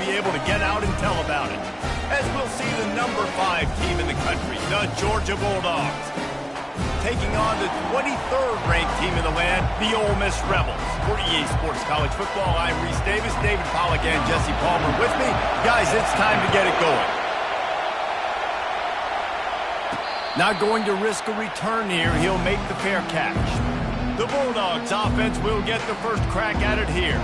be able to get out and tell about it. As we'll see the number 5 team in the country, the Georgia Bulldogs, taking on the 23rd ranked team in the land, the Ole Miss Rebels. For EA Sports College Football, I'm Reese Davis, David Pollack, and Jesse Palmer with me. Guys, it's time to get it going. Not going to risk a return here. He'll make the fair catch. The Bulldogs offense will get the first crack at it here.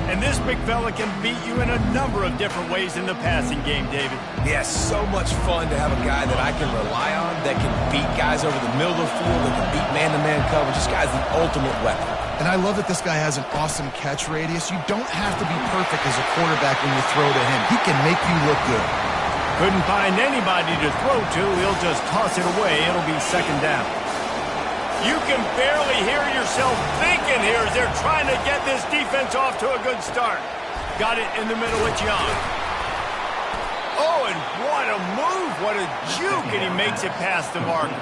And this big fella can beat you in a number of different ways in the passing game, David. Yes, so much fun to have a guy that I can rely on, that can beat guys over the middle of the field, that can beat man-to-man coverage. This guy's the ultimate weapon. And I love that this guy has an awesome catch radius. You don't have to be perfect as a quarterback when you throw to him. He can make you look good. Couldn't find anybody to throw to. He'll just toss it away. It'll be second down. You can barely hear yourself thinking here as they're trying to get this defense off to a good start. Got it in the middle with John. Oh, and what a move. What a juke. And he makes it past the marker.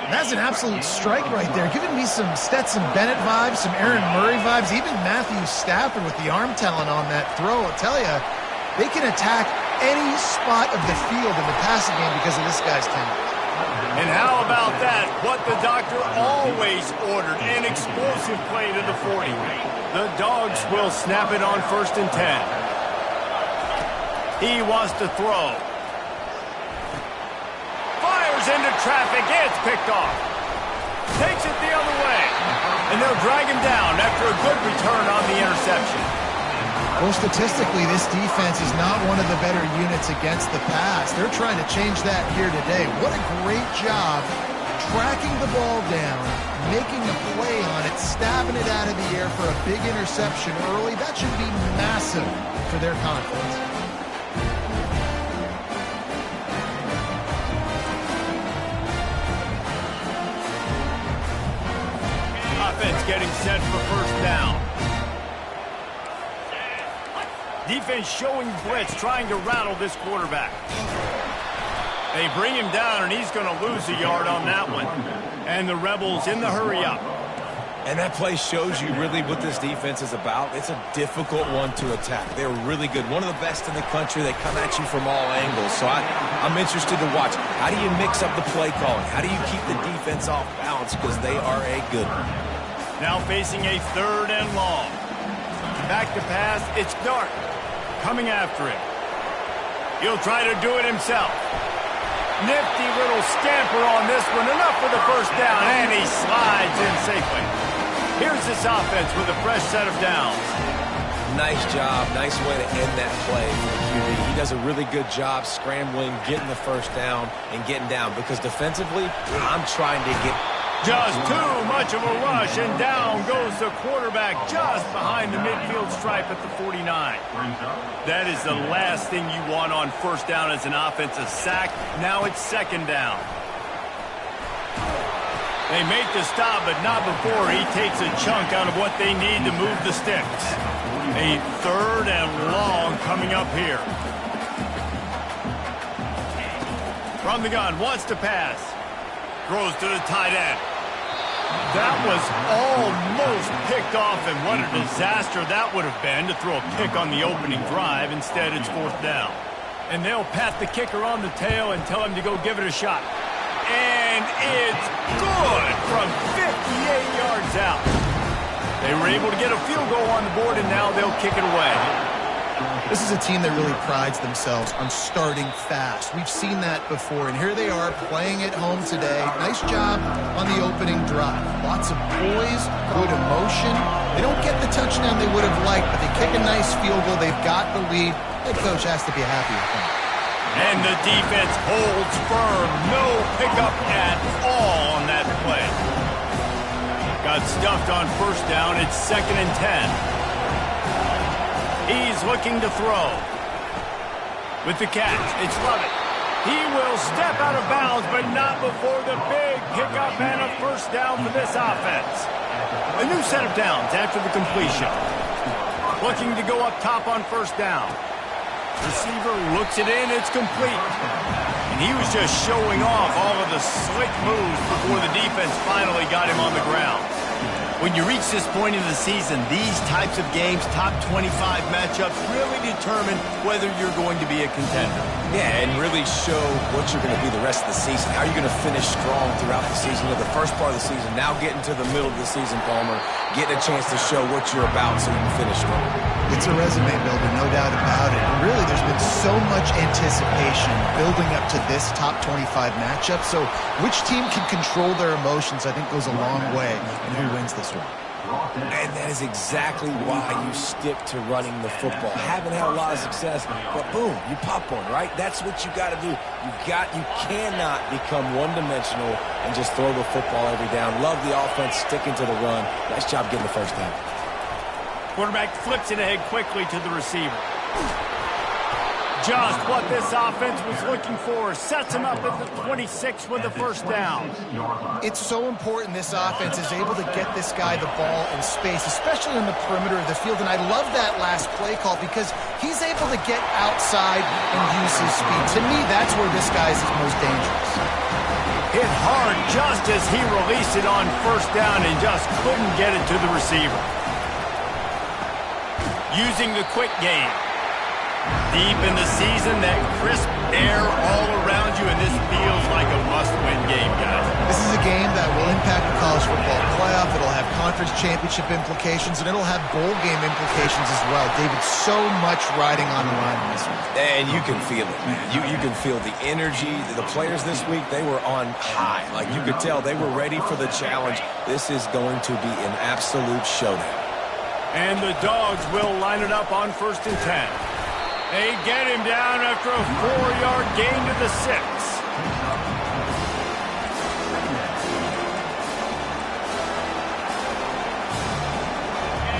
That's an absolute strike right there. Giving me some Stetson Bennett vibes, some Aaron Murray vibes, even Matthew Stafford with the arm talent on that throw. I'll tell you, they can attack any spot of the field in the passing game because of this guy's talent. And how about that? What the doctor always ordered, an explosive play to the 40. The Dogs will snap it on 1st and 10. He wants to throw. Fires into traffic. It's picked off. Takes it the other way. And they'll drag him down after a good return on the interception. Well, statistically, this defense is not one of the better units against the pass. They're trying to change that here today. What a great job tracking the ball down, making a play on it, stabbing it out of the air for a big interception early. That should be massive for their confidence. Offense getting set for first down. Defense showing blitz, trying to rattle this quarterback. They bring him down, and he's going to lose a yard on that one. And the Rebels in the hurry up. And that play shows you really what this defense is about. It's a difficult one to attack. They're really good. One of the best in the country. They come at you from all angles. So I'm interested to watch. How do you mix up the play calling? How do you keep the defense off balance? Because they are a good one. Now facing a 3rd and long. Back to pass. It's Dark coming after him. He'll try to do it himself. Nifty little scamper on this one. Enough for the first down, and he slides in safely. Here's this offense with a fresh set of downs. Nice job. Nice way to end that play for the QB. He does a really good job scrambling, getting the first down, and getting down. Because defensively, I'm trying to get... Just too much of a rush, and down goes the quarterback just behind the midfield stripe at the 49. That is the last thing you want on first down as an offensive sack. Now it's second down. They make the stop, but not before he takes a chunk out of what they need to move the sticks. A 3rd and long coming up here. From the gun, wants to pass. Throws to the tight end. That was almost picked off, and what a disaster that would have been to throw a pick on the opening drive. Instead, it's 4th down. And they'll pat the kicker on the tail and tell him to go give it a shot. And it's good from 58 yards out. They were able to get a field goal on the board, and now they'll kick it away. This is a team that really prides themselves on starting fast. We've seen that before, and here they are playing at home today. Nice job on the opening drive. Lots of poise, good emotion. They don't get the touchdown they would have liked, but they kick a nice field goal. They've got the lead. Head coach has to be happy with them. And the defense holds firm. No pickup at all on that play. Got stuffed on first down. It's 2nd and 10. He's looking to throw. With the catch, it's Lovett. He will step out of bounds, but not before the big pickup and a first down for this offense. A new set of downs after the completion. Looking to go up top on first down. Receiver looks it in, it's complete. And he was just showing off all of the slick moves before the defense finally got him on the ground. When you reach this point in the season, these types of games, top 25 matchups, really determine whether you're going to be a contender. Yeah, and really show what you're going to be the rest of the season. How you're going to finish strong throughout the season. The first part of the season, now getting to the middle of the season, Palmer, getting a chance to show what you're about so you can finish strong. It's a resume builder, no doubt about it. And really, there's been so much anticipation building up to this top 25 matchup. So which team can control their emotions, I think, goes a long way in who wins this one. And that is exactly why you stick to running the football. Haven't had a lot of success, but boom, you pop one, right? That's what you got to do. You cannot become one-dimensional and just throw the football every down. Love the offense, sticking to the run. Nice job getting the first down. Quarterback flips it ahead quickly to the receiver. Just what this offense was looking for. Sets him up at the 26 with the first down. It's so important this offense is able to get this guy the ball in space, especially on the perimeter of the field. And I love that last play call because he's able to get outside and use his speed. To me, that's where this guy is most dangerous. Hit hard just as he released it on first down and just couldn't get it to the receiver. Using the quick game. Deep in the season, that crisp air all around you, and this feels like a must-win game, guys. This is a game that will impact the college football playoff. It'll have conference championship implications, and it'll have bowl game implications as well. David, so much riding on the line in this one. And you can feel it, man. You can feel the energy. The players this week, they were on high. Like, you could tell they were ready for the challenge. This is going to be an absolute showdown. And the Dogs will line it up on 1st and 10. They get him down after a 4-yard gain to the 6.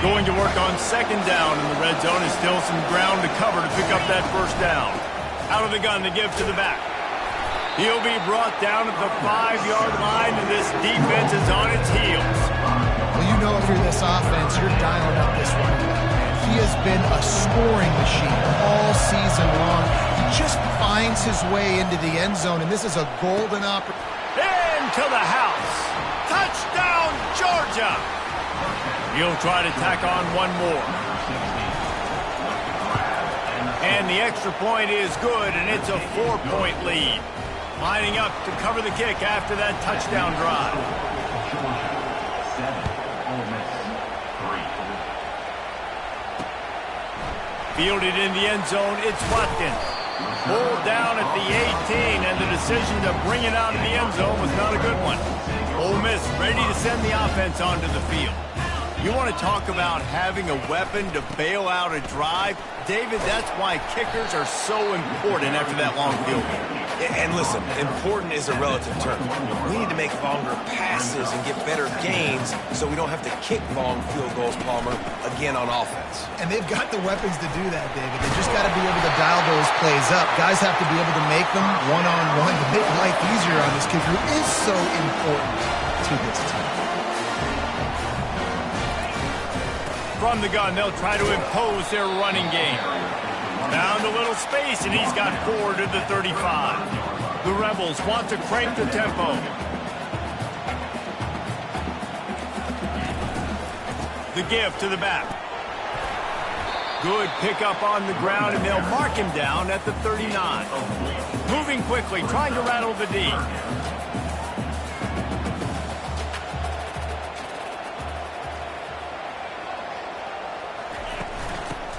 Going to work on 2nd down in the red zone. Is still some ground to cover to pick up that first down. Out of the gun, the give to the back. He'll be brought down at the 5-yard line, and this defense is on its heels. Well, you know if you're this offense, you're dialing up this running back. He has been a scoring machine all season long. He just finds his way into the end zone, and this is a golden opportunity. Into the house. Touchdown, Georgia. He'll try to tack on one more. And the extra point is good, and it's a 4-point lead. Lining up to cover the kick after that touchdown drive. Fielded in the end zone, it's Watkins. Pulled down at the 18, and the decision to bring it out of the end zone was not a good one. Ole Miss ready to send the offense onto the field. You want to talk about having a weapon to bail out a drive? David, that's why kickers are so important after that long field goal. And listen, important is a relative term. We need to make longer passes and get better gains so we don't have to kick long field goals, Palmer, again on offense. And they've got the weapons to do that, David. They just got to be able to dial those plays up. Guys have to be able to make them one-on-one to make life easier on this kicker who is so important to this team. From the gun, they'll try to impose their running game. Found a little space, and he's got 4 to the 35. The Rebels want to crank the tempo. The give to the back. Good pickup on the ground, and they'll mark him down at the 39. Moving quickly, trying to rattle the D.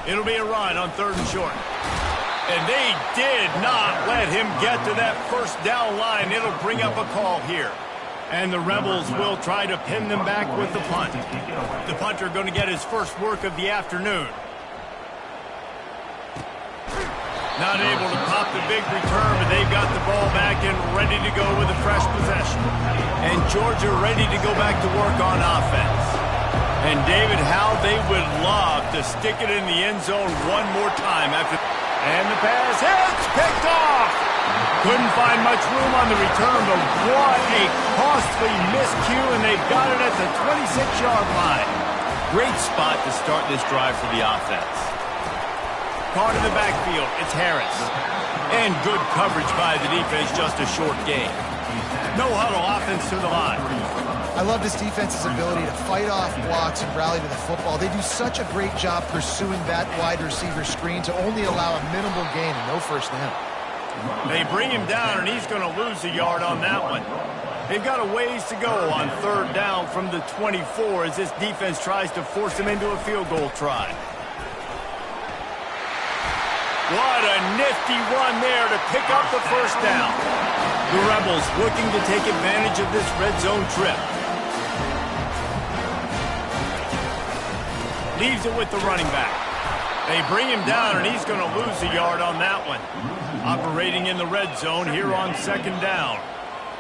It'll be a run on 3rd and short. And they did not let him get to that first down line. It'll bring up a call here. And the Rebels will try to pin them back with the punt. The punter going to get his first work of the afternoon. Not able to pop the big return, but they've got the ball back and ready to go with a fresh possession. And Georgia ready to go back to work on offense. And David, how they would love to stick it in the end zone one more time after. And the pass hits, picked off. Couldn't find much room on the return, but what a costly miscue, and they've got it at the 26-yard line. Great spot to start this drive for the offense. Caught in the backfield, it's Harris. And good coverage by the defense, just a short gain. No huddle offense to the line. I I love this defense's ability to fight off blocks and rally to the football. They do such a great job pursuing that wide receiver screen to only allow a minimal gain and no first down. They bring him down, and he's going to lose a yard on that one. They've got a ways to go on third down from the 24 as this defense tries to force him into a field goal try. What a nifty run there to pick up the first down. The Rebels looking to take advantage of this red zone trip. Leaves it with the running back. They bring him down, and he's going to lose a yard on that one. Operating in the red zone here on second down.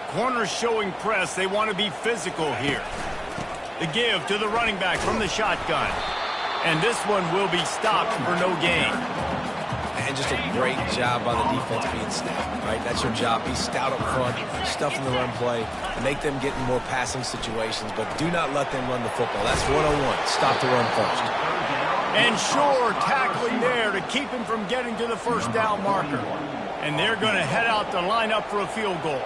Corners showing press. They want to be physical here. The give to the running back from the shotgun. And this one will be stopped for no gain. And just a great job by the defense being stout, right? That's your job. Be stout up front, stuff in the run play, make them get in more passing situations, but do not let them run the football. That's 101. Stop the run first. And sure, tackling there to keep him from getting to the first down marker. And they're going to head out to line up for a field goal.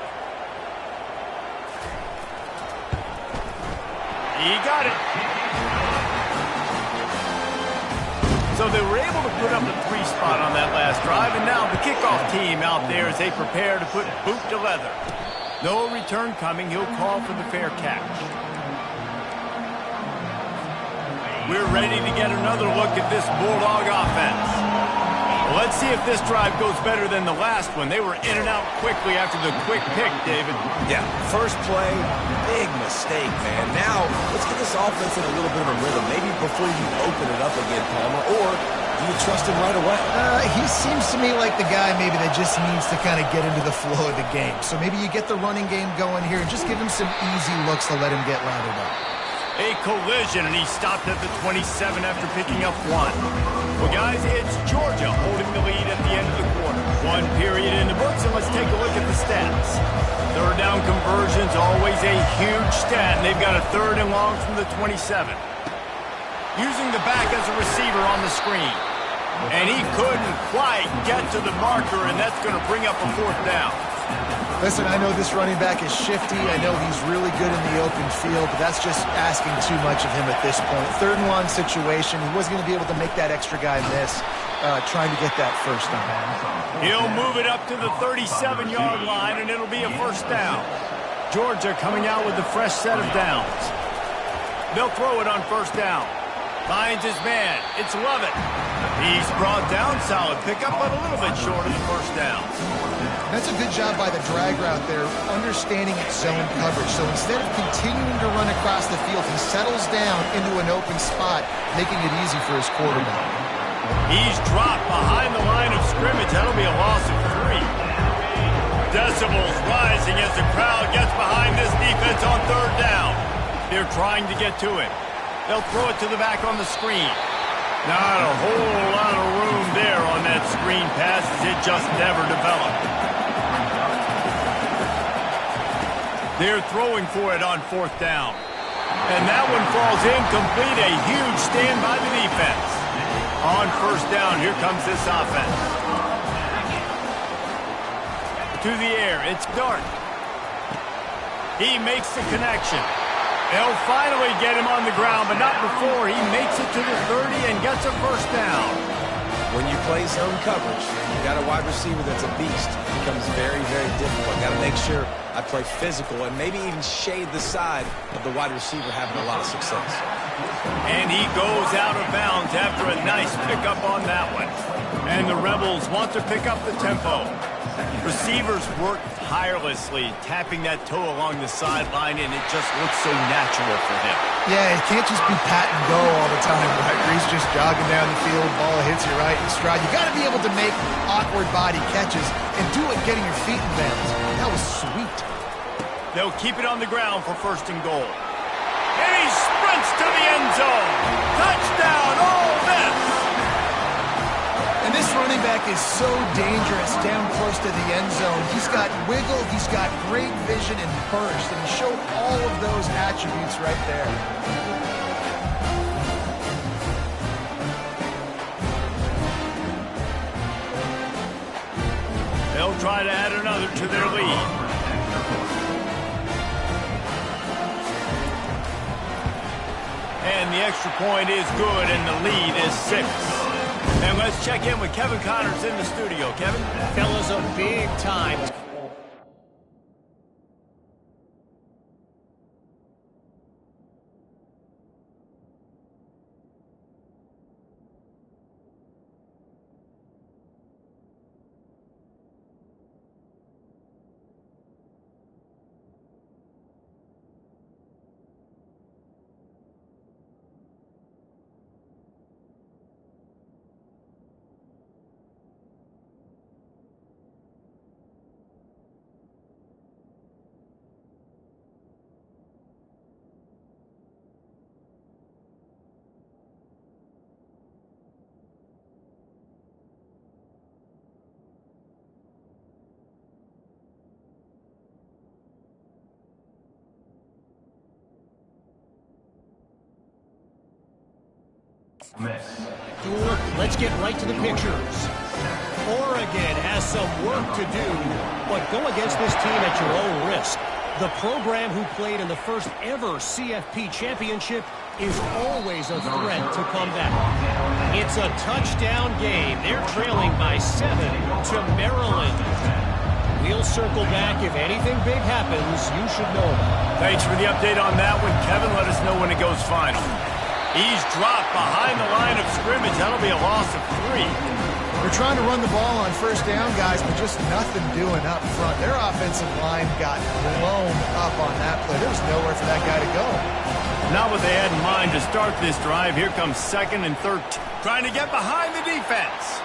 He got it. So they were able to put up a 3 spot on that last drive, and now the kickoff team out there as they prepare to put boot to leather. No return coming. He'll call for the fair catch. We're ready to get another look at this Bulldog offense. Well, let's see if this drive goes better than the last one. They were in and out quickly after the quick pick, David. Yeah, first play, big mistake, man. Now, let's get this offense in a little bit of a rhythm. Maybe before you open it up again, Palmer, or do you trust him right away? He seems to me like the guy maybe that just needs to kind of get into the flow of the game. So maybe you get the running game going here and just give him some easy looks to let him get rounded up. A collision, and he stopped at the 27 after picking up 1. Well, guys, it's Georgia holding the lead at the end of the quarter. 1 period in the books, and let's take a look at the stats. Third down conversions, always a huge stat, and they've got a 3rd and long from the 27. Using the back as a receiver on the screen. And he couldn't quite get to the marker, and that's going to bring up a 4th down. Listen, I know this running back is shifty. I know he's really good in the open field, but that's just asking too much of him at this point. 3rd and long situation. He wasn't going to be able to make that extra guy miss, trying to get that first down. He'll move it up to the 37-yard line, and it'll be a 1st down. Georgia coming out with a fresh set of downs. They'll throw it on 1st down. Finds his man. It's Lovett. He's brought down. Solid pickup, but a little bit short of the 1st down. That's a good job by the drag route there, understanding its zone coverage. So instead of continuing to run across the field, he settles down into an open spot, making it easy for his quarterback. He's dropped behind the line of scrimmage. That'll be a loss of 3. Decibels rising as the crowd gets behind this defense on 3rd down. They're trying to get to it. They'll throw it to the back on the screen. Not a whole lot of room there on that screen pass as it just never developed. They're throwing for it on 4th down. And that one falls incomplete. A huge stand by the defense. On 1st down, here comes this offense. To the air, it's Dart. He makes the connection. They'll finally get him on the ground, but not before he makes it to the 30 and gets a 1st down. When you play zone coverage, you got a wide receiver that's a beast. It becomes very, very difficult. Got to make sure I play physical and maybe even shade the side of the wide receiver having a lot of success. And he goes out of bounds after a nice pickup on that one. And the Rebels want to pick up the tempo. Receivers work tirelessly, tapping that toe along the sideline, and it just looks so natural for him. Yeah, it can't just be pat and go all the time, right? Where he's just jogging down the field, ball hits you right in stride. You got to be able to make awkward body catches and do it getting your feet in bounds. That was sweet. They'll keep it on the ground for 1st and goal. And he sprints to the end zone. Touchdown, Ole Miss! And this running back is so dangerous down close to the end zone. He's got wiggle, he's got great vision and burst, and he showed all of those attributes right there. They'll try to add another to their lead. the extra point is good, and the lead is 6. And let's check in with Kevin Connors in the studio. Kevin? Fellas, a big time. Let's get right to the pictures. Oregon has some work to do, but go against this team at your own risk. The program who played in the first ever CFP championship is always a threat to come back. It's a touchdown game. They're trailing by 7 to Maryland. We'll circle back if anything big happens. You should know about it. Thanks for the update on that one, Kevin. Let us know when it goes final. He's dropped behind the line of scrimmage. That'll be a loss of 3. They're trying to run the ball on first down, guys, but just nothing doing up front. Their offensive line got blown up on that play. There was nowhere for that guy to go. Not what they had in mind to start this drive. Here comes 2nd and 13. Trying to get behind the defense.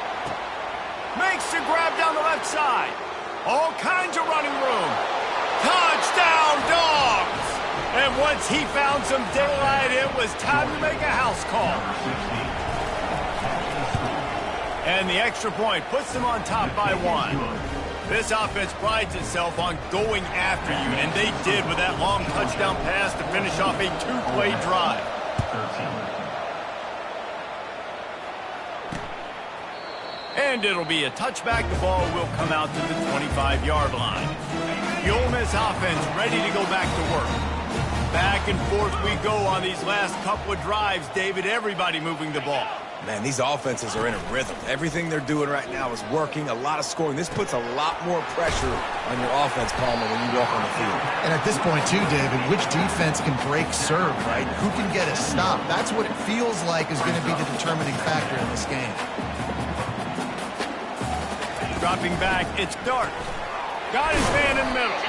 Makes the grab down the left side. All kinds of running room. Touchdown, Dogs! And once he found some daylight, it was time to make a house call. And the extra point puts them on top by 1. This offense prides itself on going after you, and they did with that long touchdown pass to finish off a 2-play drive. And it'll be a touchback. The ball will come out to the 25-yard line. The Ole Miss offense ready to go back to work. Back and forth we go on these last couple of drives, David. Everybody moving the ball. Man, these offenses are in a rhythm. Everything they're doing right now is working. A lot of scoring. This puts a lot more pressure on your offense, Palmer, when you walk on the field. And at this point, too, David, which defense can break serve, right? Who can get a stop? That's what it feels like is going to be the determining factor in this game. Dropping back, it's Dart. Got his man in the middle.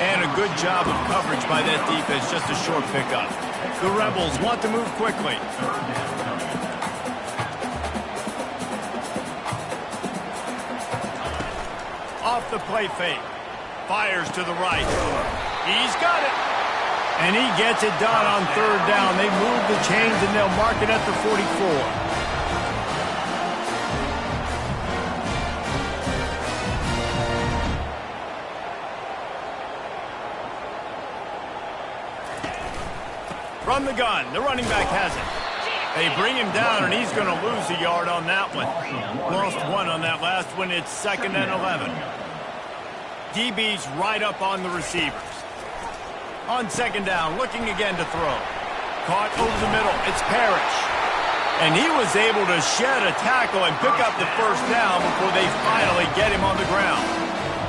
And a good job of coverage by that defense, just a short pickup. The Rebels want to move quickly. Off the play fake. Fires to the right. He's got it. And he gets it done on 3rd down. They move the chains and they'll mark it at the 44. From the gun, the running back has it. They bring him down, and he's going to lose a yard on that one. Lost 1 on that last one. It's 2nd and 11. DB's right up on the receivers. On 2nd down, looking again to throw. Caught over the middle. It's Parrish. And he was able to shed a tackle and pick up the 1st down before they finally get him on the ground.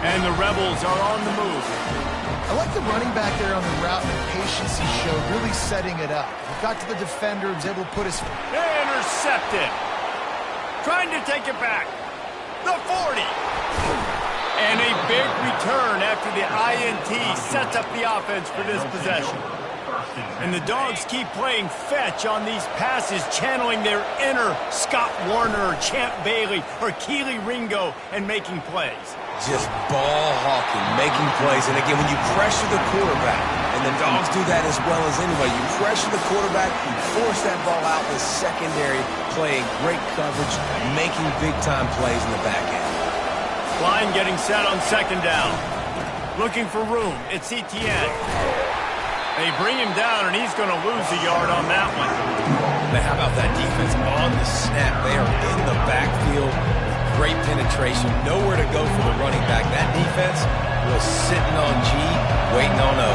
And the Rebels are on the move. I like the running back there on the route and the patience he showed, really setting it up. He got to the defender, was able to put his... Intercepted. Trying to take it back. The 40. And a big return after the INT sets up the offense for this possession. And the Dogs keep playing fetch on these passes, channeling their inner Scott Warner, or Champ Bailey, or Keely Ringo, and making plays. Just ball hawking, making plays. And again, when you pressure the quarterback, and the Dogs do that as well as anybody, you pressure the quarterback, you force that ball out in the secondary, playing great coverage, making big-time plays in the back end. Line getting set on 2nd down. Looking for room. It's Etienne. They bring him down, and he's going to lose a yard on that one. But how about that defense on the snap? They are in the backfield. Great penetration, nowhere to go for the running back. That defense was sitting on G, waiting on O.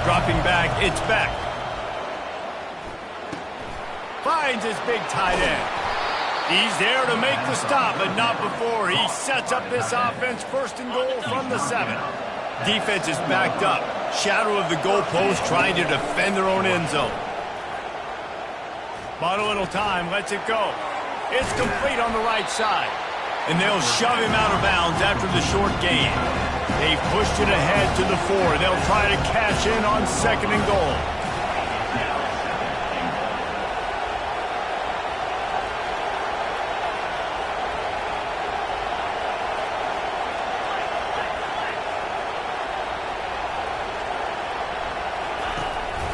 Dropping back, it's Beck. Finds his big tight end. He's there to make the stop, but not before he sets up this offense first and goal from the 7. Defense is backed up. Shadow of the goalpost trying to defend their own end zone. Bought a little time, lets it go. It's complete on the right side. And they'll shove him out of bounds after the short gain. They've pushed it ahead to the 4. They'll try to cash in on 2nd and goal.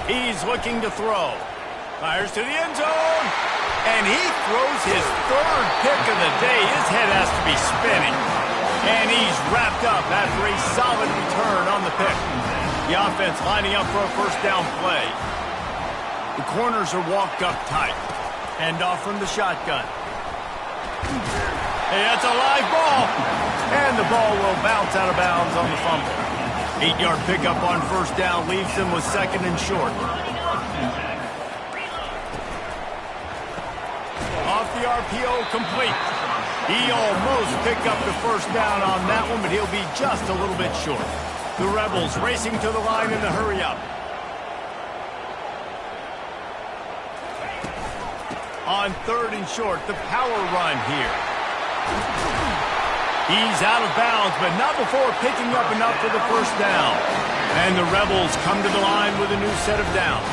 He's looking to throw. Fires to the end zone. And he throws his 3rd pick of the day. His head has to be spinning. And he's wrapped up after a solid return on the pick. The offense lining up for a first down play. The corners are walked up tight. Hand off from the shotgun. Hey, that's a live ball. And the ball will bounce out of bounds on the fumble. 8-yard pickup on first down leaves them with 2nd and short. Off the RPO, complete. He almost picked up the first down on that one, but he'll be just a little bit short. The Rebels racing to the line in the hurry-up. On 3rd and short, the power run here. He's out of bounds, but not before picking up enough for the first down. And the Rebels come to the line with a new set of downs.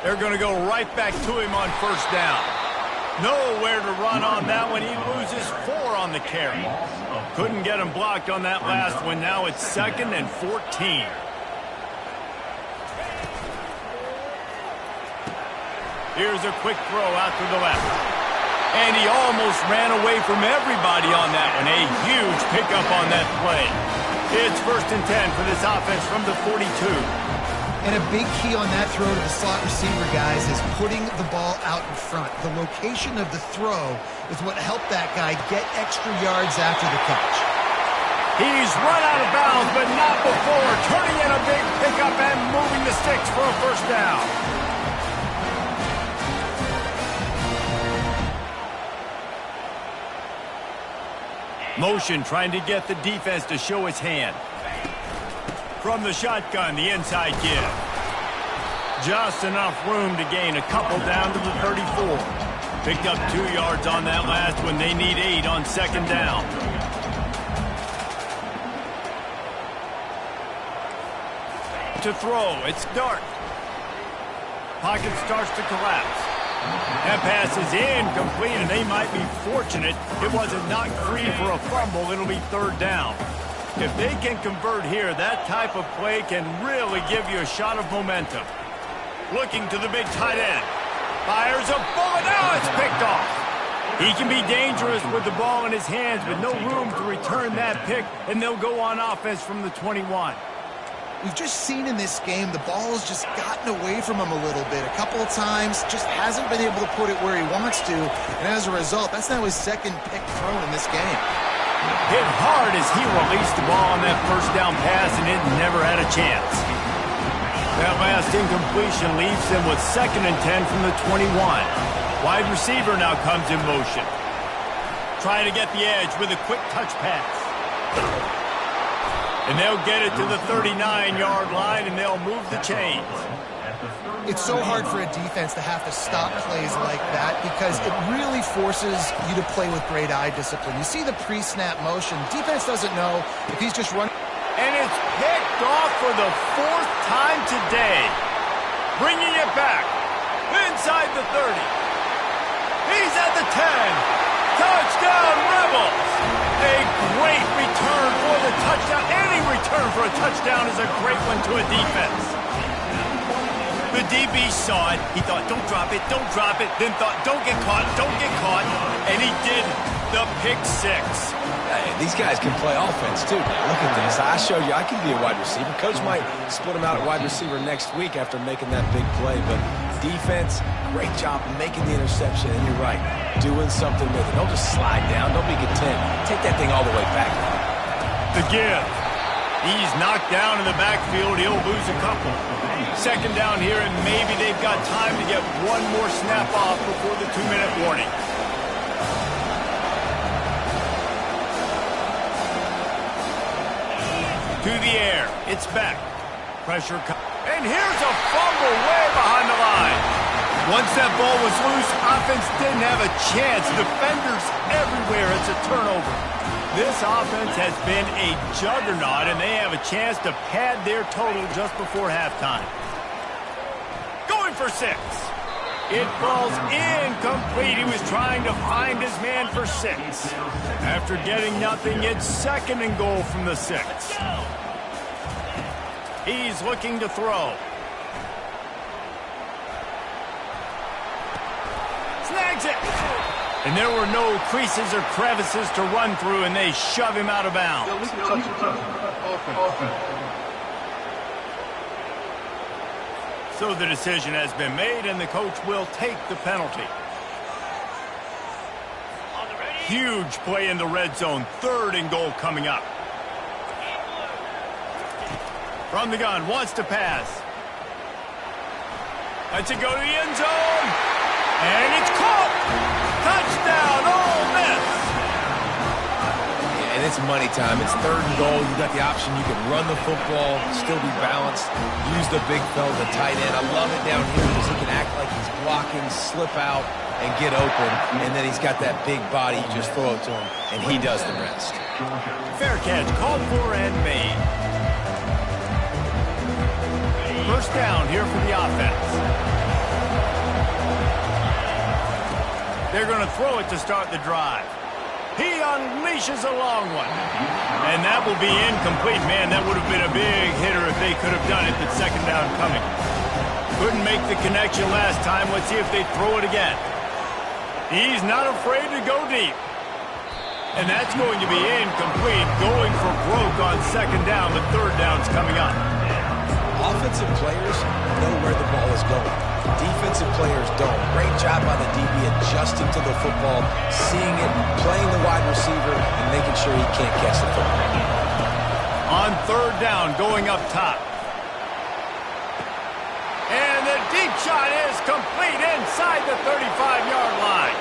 They're going to go right back to him on first down. Nowhere to run on that one. He loses 4 on the carry. Couldn't get him blocked on that last one. Now it's 2nd and 14. Here's a quick throw out to the left. And he almost ran away from everybody on that one. A huge pickup on that play. It's 1st and 10 for this offense from the 42. And a big key on that throw to the slot receiver, guys, is putting the ball out in front. The location of the throw is what helped that guy get extra yards after the catch. He's run out of bounds, but not before turning in a big pickup and moving the sticks for a first down. Motion trying to get the defense to show its hand. From the shotgun, the inside give. Just enough room to gain a couple down to the 34. Picked up 2 yards on that last one. They need 8 on 2nd down. To throw, it's dark. Pocket starts to collapse. That pass is incomplete, and they might be fortunate it wasn't knocked free for a fumble. It'll be 3rd down. If they can convert here, that type of play can really give you a shot of momentum. Looking to the big tight end. Fires a bullet. Now it's picked off. He can be dangerous with the ball in his hands, but no room to return that pick, and they'll go on offense from the 21. We've just seen in this game the ball has just gotten away from him a little bit. A couple of times, just hasn't been able to put it where he wants to. And as a result, that's now his 2nd pick thrown in this game. Hit hard as he released the ball on that first down pass, and it never had a chance. That last incompletion leaves him with 2nd and 10 from the 21. Wide receiver now comes in motion. Trying to get the edge with a quick touch pass. And they'll get it to the 39-yard line, and they'll move the chains. It's so hard for a defense to have to stop plays like that because it really forces you to play with great eye discipline. You see the pre-snap motion. Defense doesn't know if he's just running. And it's picked off for the 4th time today. Bringing it back. Inside the 30. He's at the 10. Touchdown, Rebels! A great return for the touchdown. Any return for a touchdown is a great one to a defense. The DB saw it. He thought, don't drop it, don't drop it. Then thought, don't get caught, don't get caught. And he did the pick 6. Hey, these guys can play offense, too. Now, look at this. I showed you I can be a wide receiver. Coach might split him out at wide receiver next week after making that big play. But defense, great job making the interception. And you're right, doing something with it. Don't just slide down. Don't be content. Take that thing all the way back. The give. He's knocked down in the backfield. He'll lose a couple. Second down here, and maybe they've got time to get one more snap off before the 2-minute warning. To the air. It's back. Pressure. And here's a fumble way behind the line. Once that ball was loose, offense didn't have a chance. Defenders everywhere. It's a turnover. This offense has been a juggernaut, and they have a chance to pad their total just before halftime. Going for 6. It falls incomplete. He was trying to find his man for 6. After getting nothing, it's 2nd and goal from the 6. He's looking to throw. Snags it. And there were no creases or crevices to run through, and they shove him out of bounds. So the decision has been made, and the coach will take the penalty. Huge play in the red zone. 3rd and goal coming up. From the gun, wants to pass. Lets it go to the end zone. And it's caught. Touchdown, Ole Miss. Yeah, and it's money time. It's 3rd and goal. You got the option. You can run the football, still be balanced, use the big fella, the tight end. I love it down here because he can act like he's blocking, slip out, and get open. And then he's got that big body. You just throw it to him, and he does the rest. Fair catch, called for and made. First down here for the offense. They're going to throw it to start the drive. He unleashes a long one. And that will be incomplete. Man, that would have been a big hitter if they could have done it. That 2nd down coming. Couldn't make the connection last time. Let's see if they throw it again. He's not afraid to go deep. And that's going to be incomplete. Going for broke on 2nd down. The 3rd down's coming up. Offensive players know where the ball is going. Defensive players don't. Great job by the DB adjusting to the football, seeing it, playing the wide receiver, and making sure he can't catch the football. On 3rd down, going up top. And the deep shot is complete inside the 35-yard line.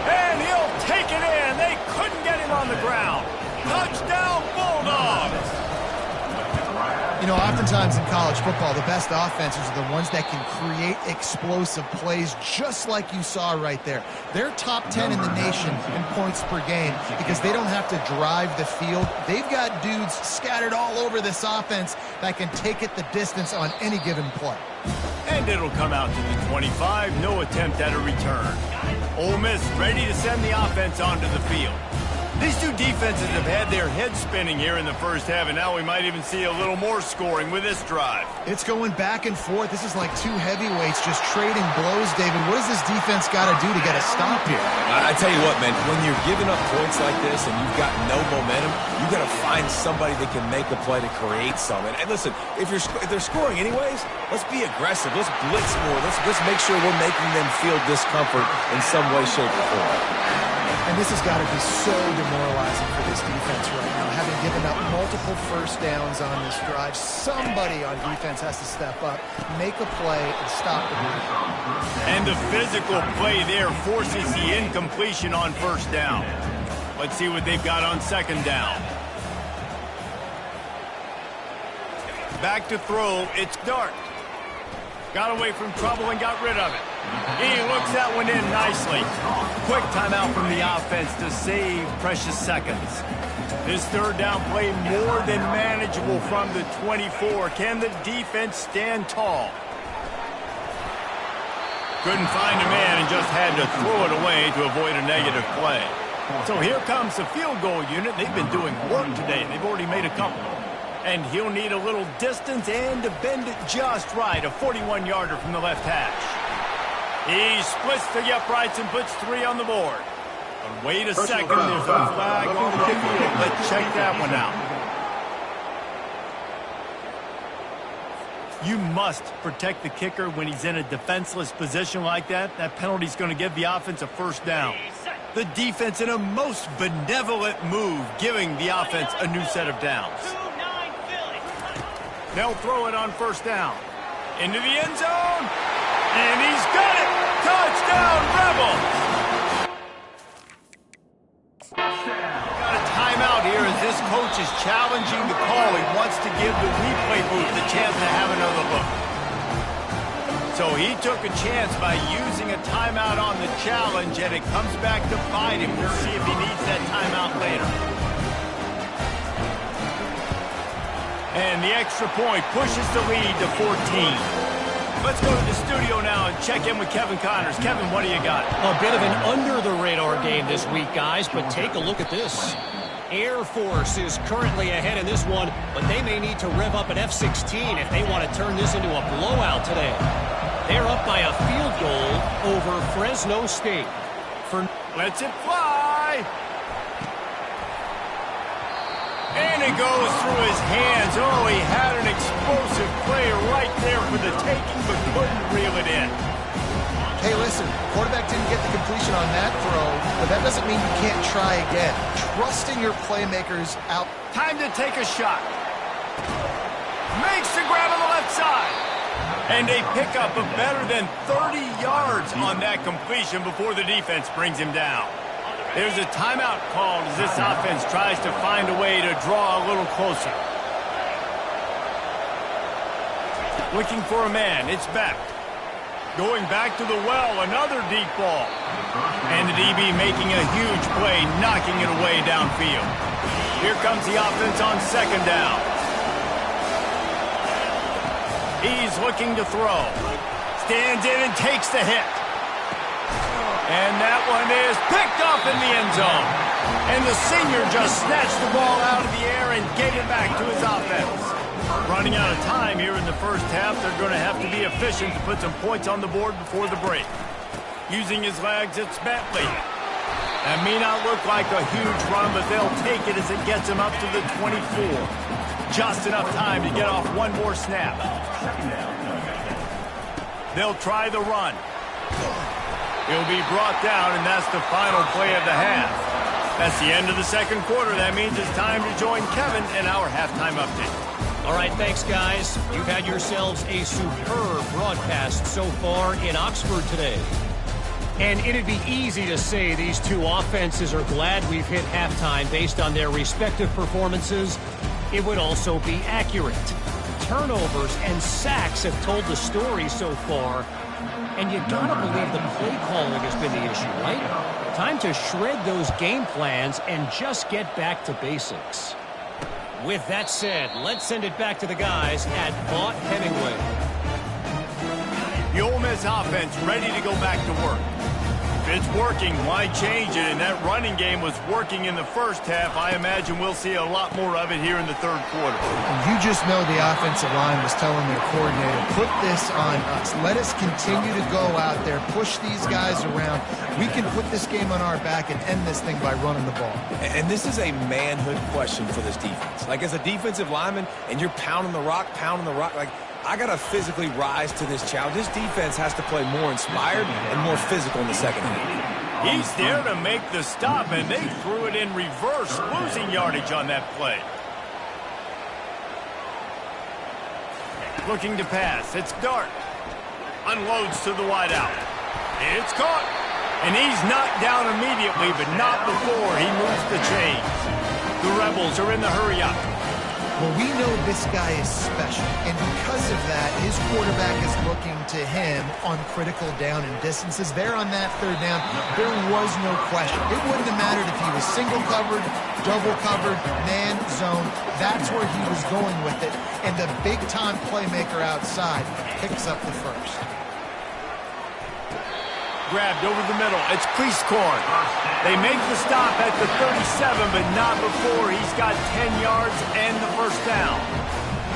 And he'll take it in. They couldn't get him on the ground. Touchdown, Bulldogs. You know, oftentimes in college football, the best offenses are the ones that can create explosive plays just like you saw right there. They're top 10 in the nation in points per game because they don't have to drive the field. They've got dudes scattered all over this offense that can take it the distance on any given play. And it'll come out to the 25. No attempt at a return. Ole Miss ready to send the offense onto the field. These two defenses have had their heads spinning here in the first half, and now we might even see a little more scoring with this drive. It's going back and forth. This is like two heavyweights just trading blows, David. What does this defense got to do to get a stop here? I tell you what, man, when you're giving up points like this and you've got no momentum, you got to find somebody that can make a play to create something. And listen, if they're scoring anyways, let's be aggressive. Let's blitz more. Let's make sure we're making them feel discomfort in some way, shape, or form. And this has got to be so demoralizing for this defense right now, having given up multiple first downs on this drive. Somebody on defense has to step up, make a play, and stop the run. And the physical play there forces the incompletion on 1st down. Let's see what they've got on 2nd down. Back to throw. It's Dart. Got away from trouble and got rid of it. He looks that one in nicely. Quick timeout from the offense to save precious seconds. This 3rd down play more than manageable from the 24. Can the defense stand tall? Couldn't find a man and just had to throw it away to avoid a negative play. So here comes the field goal unit. They've been doing work today. They've already made a couple. And he'll need a little distance and to bend it just right. A 41-yarder from the left hash. He splits the uprights and puts 3 on the board. But wait a second, there's a flag on the field. Let's check that one out. You must protect the kicker when he's in a defenseless position like that. That penalty's going to give the offense a 1st down. The defense in a most benevolent move, giving the offense a new set of downs. They'll throw it on first down. Into the end zone. And he's got it. Touchdown, Rebels. Got a timeout here as this coach is challenging the call. He wants to give the replay booth the chance to have another look. So he took a chance by using a timeout on the challenge, and it comes back to bite him. We'll see if he needs that timeout later. And the extra point pushes the lead to 14. Let's go to the studio now and check in with Kevin Connors. Kevin, what do you got? A bit of an under-the-radar game this week, guys, but take a look at this. Air Force is currently ahead in this one, but they may need to rev up an F-16 if they want to turn this into a blowout today. They're up by a field goal over Fresno State. Lets it fly. And it goes through his hands. Oh, he had an explosive play right there for the taking, but couldn't reel it in. Hey, listen, quarterback didn't get the completion on that throw, but that doesn't mean you can't try again. Trusting your playmakers out. Time to take a shot. Makes the grab on the left side. And they pick up a better than 30 yards on that completion before the defense brings him down. There's a timeout called as this offense tries to find a way to draw a little closer. Looking for a man. It's back. Going back to the well, another deep ball. And the DB making a huge play, knocking it away downfield. Here comes the offense on second down. He's looking to throw. Stands in and takes the hit. And that one is picked off in the end zone. And the senior just snatched the ball out of the air and gave it back to his offense. Running out of time here in the first half, they're going to have to be efficient to put some points on the board before the break. Using his legs, it's Bentley. That may not look like a huge run, but they'll take it as it gets him up to the 24. Just enough time to get off one more snap. They'll try the run. He'll be brought down, and that's the final play of the half. That's the end of the second quarter. That means it's time to join Kevin in our halftime update. All right, thanks, guys. You've had yourselves a superb broadcast so far in Oxford today. And it'd be easy to say these two offenses are glad we've hit halftime based on their respective performances. It would also be accurate. Turnovers and sacks have told the story so far. And you gotta believe the play calling has been the issue, right? Time to shred those game plans and just get back to basics. With that said, let's send it back to the guys at Vaught Hemingway. The Ole Miss offense ready to go back to work. If it's working, why change it? And that running game was working in the first half. I imagine we'll see a lot more of it here in the third quarter. You just know the offensive line was telling their coordinator, put this on us. Let us continue to go out there, push these guys around. We can put this game on our back and end this thing by running the ball. And this is a manhood question for this defense. Like, as a defensive lineman, and you're pounding the rock, like, I got to physically rise to this challenge. This defense has to play more inspired and more physical in the second half. He's there to make the stop, and they threw it in reverse, losing yardage on that play. Looking to pass. It's Dart. Unloads to the wideout. It's caught. And he's knocked down immediately, but not before he moves the chains. The Rebels are in the hurry-up. Well, we know this guy is special, and because of that, his quarterback is looking to him on critical down and distances. There on that third down, there was no question. It wouldn't have mattered if he was single covered, double covered, man, zone. That's where he was going with it, and the big-time playmaker outside picks up the first. Grabbed over the middle. It's Cleescorn. They make the stop at the 37, but not before he's got 10 yards and the first down.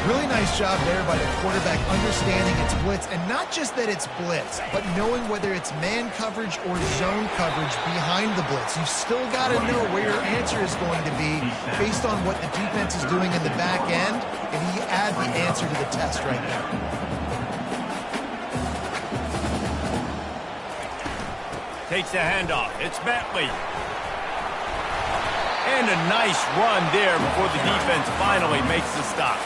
Really nice job there by the quarterback understanding it's blitz, and not just that it's blitz, but knowing whether it's man coverage or zone coverage behind the blitz. You've still got to know where your answer is going to be based on what the defense is doing in the back end, and he add the answer to the test right now. Takes the handoff. It's Bentley. And a nice run there before the defense finally makes the stop.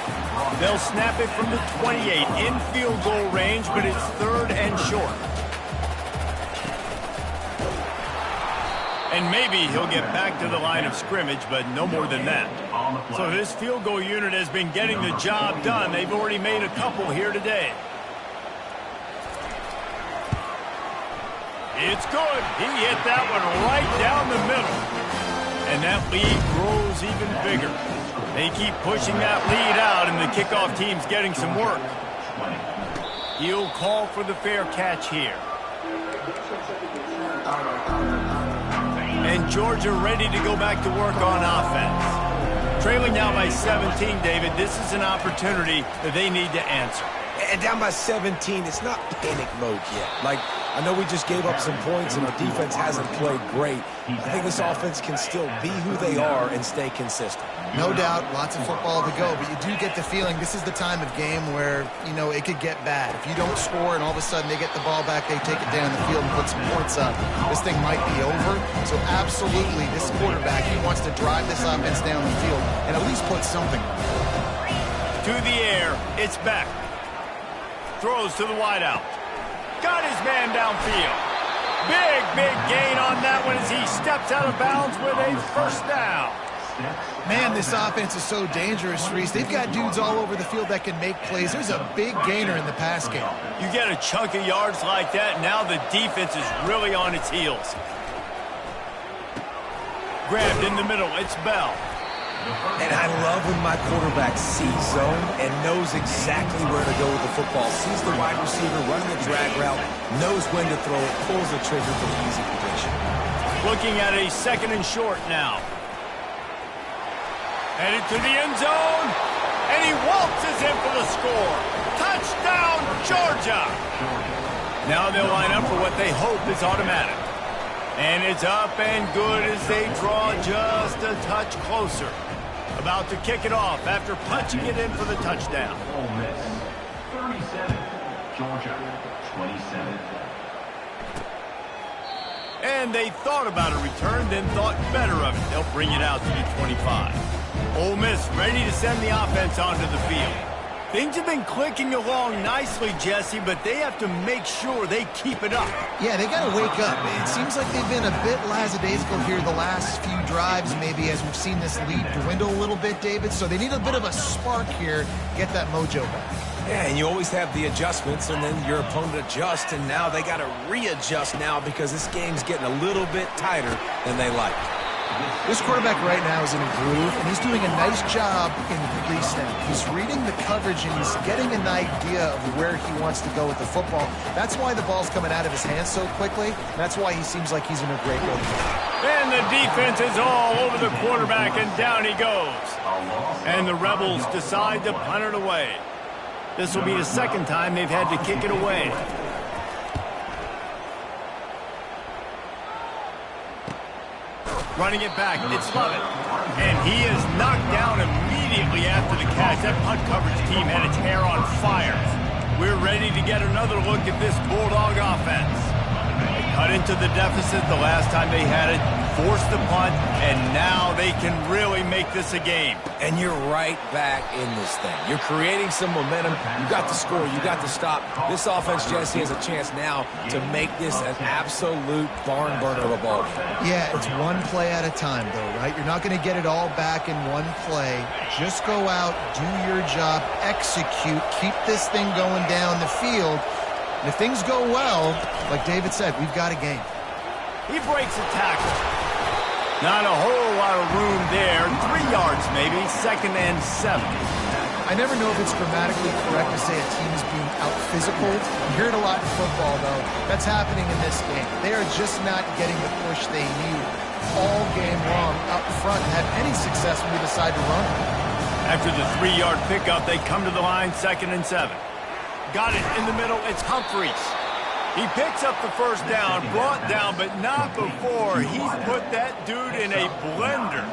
They'll snap it from the 28 in field goal range, but it's 3rd and short. And maybe he'll get back to the line of scrimmage, but no more than that. So this field goal unit has been getting the job done. They've already made a couple here today. It's good. He hit that one right down the middle. And that lead grows even bigger. They keep pushing that lead out, and the kickoff team's getting some work. He'll call for the fair catch here. And Georgia ready to go back to work on offense. Trailing now by 17, David, this is an opportunity that they need to answer. And down by 17, it's not panic mode yet. Like, I know we just gave up some points and our defense hasn't played great. I think this offense can still be who they are and stay consistent. No doubt, lots of football to go, but you do get the feeling this is the time of game where, you know, it could get bad. If you don't score and all of a sudden they get the ball back, they take it down the field and put some points up, this thing might be over. So absolutely, this quarterback, he wants to drive this offense down the field and at least put something on it. To the air, it's back. Throws to the wideout. Got his man downfield. Big gain on that one as he steps out of bounds with a first down. Man, this offense is so dangerous, Reese. They've got dudes all over the field that can make plays. There's a big gainer in the pass game. You get a chunk of yards like that, now the defense is really on its heels. Grabbed in the middle, it's Bell. And I love when my quarterback sees zone and knows exactly where to go with the football. Sees the wide receiver running the drag route, knows when to throw it, pulls the trigger for the easy completion. Looking at a 2nd and short now. Headed to the end zone, and he waltzes in for the score. Touchdown, Georgia! Now they'll line up for what they hope is automatic. And it's up and good as they draw just a touch closer. About to kick it off after punching it in for the touchdown. Ole Miss, 37, Georgia, 27. And they thought about a return, then thought better of it. They'll bring it out to the 25. Ole Miss ready to send the offense onto the field. Things have been clicking along nicely, Jesse, but they have to make sure they keep it up. Yeah, they got to wake up. It seems like they've been a bit lackadaisical here the last few drives, maybe, as we've seen this lead dwindle a little bit, David. So they need a bit of a spark here, get that mojo back. Yeah, and you always have the adjustments, and then your opponent adjusts, and now they got to readjust now because this game's getting a little bit tighter than they like. This quarterback right now is in a groove, and he's doing a nice job in pre-snap. He's reading the coverage, and he's getting an idea of where he wants to go with the football. That's why the ball's coming out of his hands so quickly. That's why he seems like he's in a great rhythm. And the defense is all over the quarterback, and down he goes. And the Rebels decide to punt it away. This will be the 2nd time they've had to kick it away. Running it back, it's Lovett. And he is knocked down immediately after the catch. That punt coverage team had its hair on fire. We're ready to get another look at this Bulldog offense. They cut into the deficit the last time they had it, forced the punt, and now they can really make this a game. And you're right back in this thing. You're creating some momentum. You got the score. You got the stop. This offense, Jesse, has a chance now to make this an absolute barn burner of a ball game. Yeah, it's one play at a time, though, right? You're not going to get it all back in one play. Just go out, do your job, execute, keep this thing going down the field. And if things go well, like David said, we've got a game. He breaks a tackle. Not a whole lot of room there. 3 yards maybe, 2nd and 7. I never know if it's grammatically correct to say a team is being out-physical. You hear it a lot in football, though. That's happening in this game. They are just not getting the push they need all game long up front and have any success when you decide to run. After the 3-yard pickup, they come to the line, 2nd and 7. Got it in the middle, it's Humphreys. He picks up the first down, brought down, but not before he put that dude in a blender.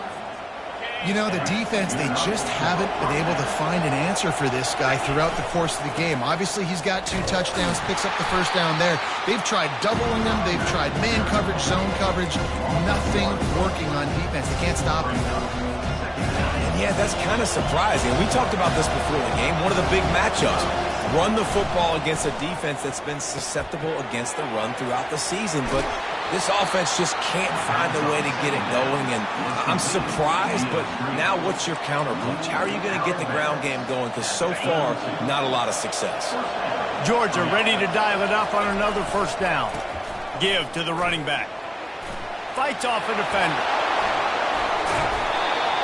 You know, the defense, they just haven't been able to find an answer for this guy throughout the course of the game. Obviously, he's got 2 touchdowns, picks up the first down there. They've tried doubling him. They've tried man coverage, zone coverage. Nothing working on defense. They can't stop him. And yeah, that's kind of surprising. We talked about this before the game. One of the big matchups. Run the football against a defense that's been susceptible against the run throughout the season. But this offense just can't find a way to get it going. And I'm surprised, but now what's your counterpunch? How are you going to get the ground game going? Because so far, not a lot of success. Georgia ready to dial it up on another first down. Give to the running back. Fights off a defender.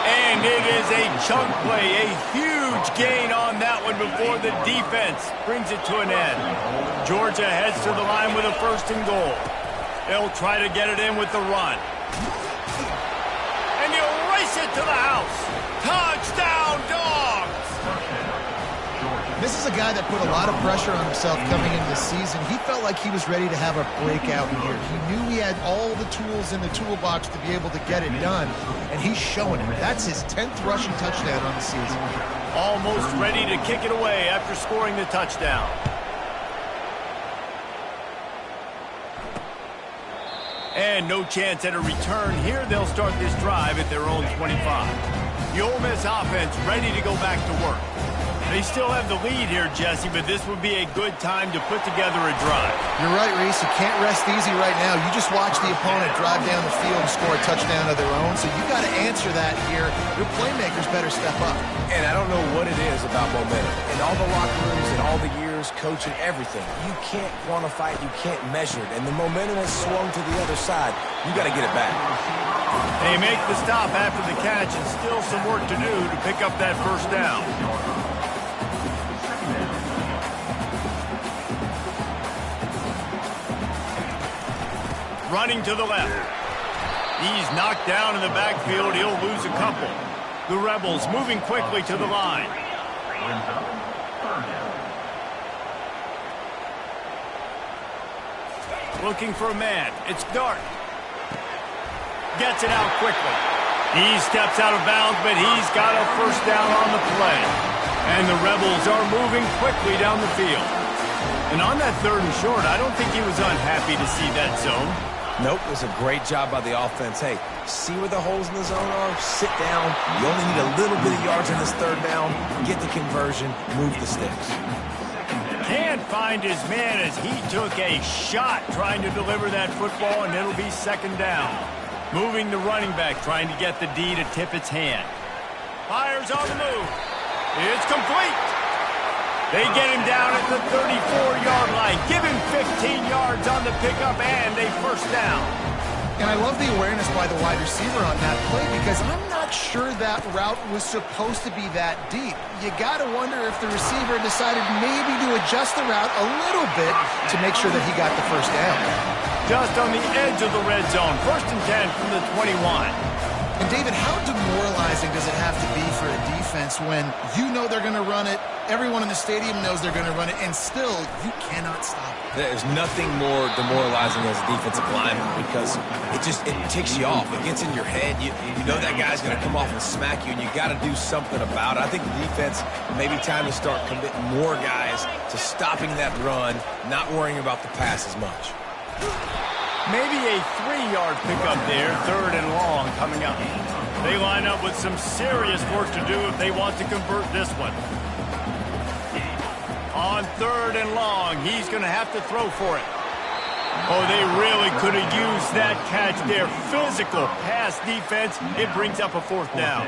And it is a chunk play, a huge gain on that one before the defense brings it to an end. Georgia heads to the line with a 1st and goal. They'll try to get it in with the run. And he'll race it to the house. Touchdown, Dogs! This is a guy that put a lot of pressure on himself coming into the season. He felt like he was ready to have a breakout year. He knew he had all the tools in the toolbox to be able to get it done, and he's showing it. That's his 10th rushing touchdown on the season. Almost ready to kick it away after scoring the touchdown. And no chance at a return here. They'll start this drive at their own 25. The Ole Miss offense ready to go back to work. They still have the lead here, Jesse, but this would be a good time to put together a drive. You're right, Reese. You can't rest easy right now. You just watch the opponent drive down the field and score a touchdown of their own, so you got to answer that here. Your playmakers better step up. And I don't know what it is about momentum. In all the locker rooms and all the years, coaching, everything, you can't quantify it, you can't measure it. And the momentum has swung to the other side. You got to get it back. They make the stop after the catch, and still some work to do to pick up that first down. Running to the left. He's knocked down in the backfield. He'll lose a couple. The Rebels moving quickly to the line. Looking for a man. It's Dart. Gets it out quickly. He steps out of bounds, but he's got a first down on the play. And the Rebels are moving quickly down the field. And on that 3rd and short, I don't think he was unhappy to see that zone. Nope, it was a great job by the offense. Hey, see where the holes in the zone are? Sit down. You only need a little bit of yards on this 3rd down. Get the conversion. Move the sticks. Can't find his man as he took a shot trying to deliver that football, and it'll be 2nd down. Moving the running back, trying to get the D to tip its hand. Fires on the move. It's complete. They get him down at the 34-yard line. Give him 15 yards on the pickup and a first down. And I love the awareness by the wide receiver on that play because I'm not sure that route was supposed to be that deep. You got to wonder if the receiver decided maybe to adjust the route a little bit to make sure that he got the first down. Just on the edge of the red zone. 1st and 10 from the 21. And, David, how demoralizing does it have to be for a defense when you know they're going to run it, everyone in the stadium knows they're going to run it, and still you cannot stop it? There's nothing more demoralizing as a defensive lineman because it takes you off. It gets in your head. You know that guy's going to come off and smack you, and you got to do something about it. I think the defense, maybe time to start committing more guys to stopping that run, not worrying about the pass as much. Maybe a 3-yard pickup there, 3rd and long coming up. They line up with some serious work to do if they want to convert this one. On 3rd and long, he's going to have to throw for it. Oh, they really could have used that catch there. Physical pass defense. It brings up a 4th down.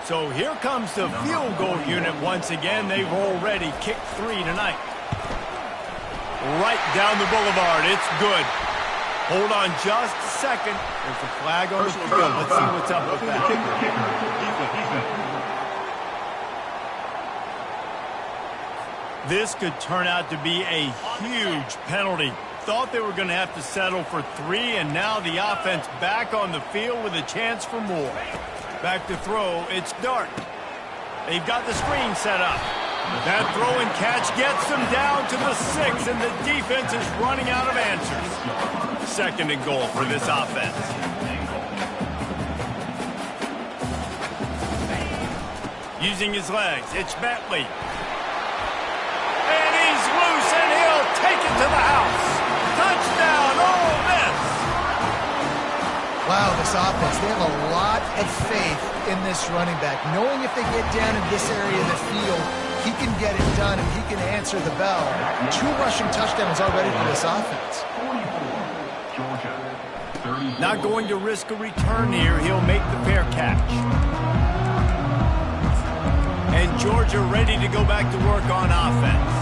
So here comes the field goal unit once again. They've already kicked 3 tonight. Right down the boulevard. It's good. Hold on just a second. There's a flag on the field. Let's see what's up with that. This could turn out to be a huge penalty. Thought they were going to have to settle for 3, and now the offense back on the field with a chance for more. Back to throw. It's Dart. They've got the screen set up. That throw and catch gets them down to the 6, and the defense is running out of answers. 2nd and goal for this offense. Using his legs, it's Bentley. And he's loose, and he'll take it to the house. Touchdown, Ole Miss. Wow, this offense, they have a lot of faith in this running back, knowing if they get down in this area of the field, he can get it done and he can answer the bell. 2 rushing touchdowns already for this offense. 44, Georgia. 34. Not going to risk a return here. He'll make the fair catch. And Georgia ready to go back to work on offense.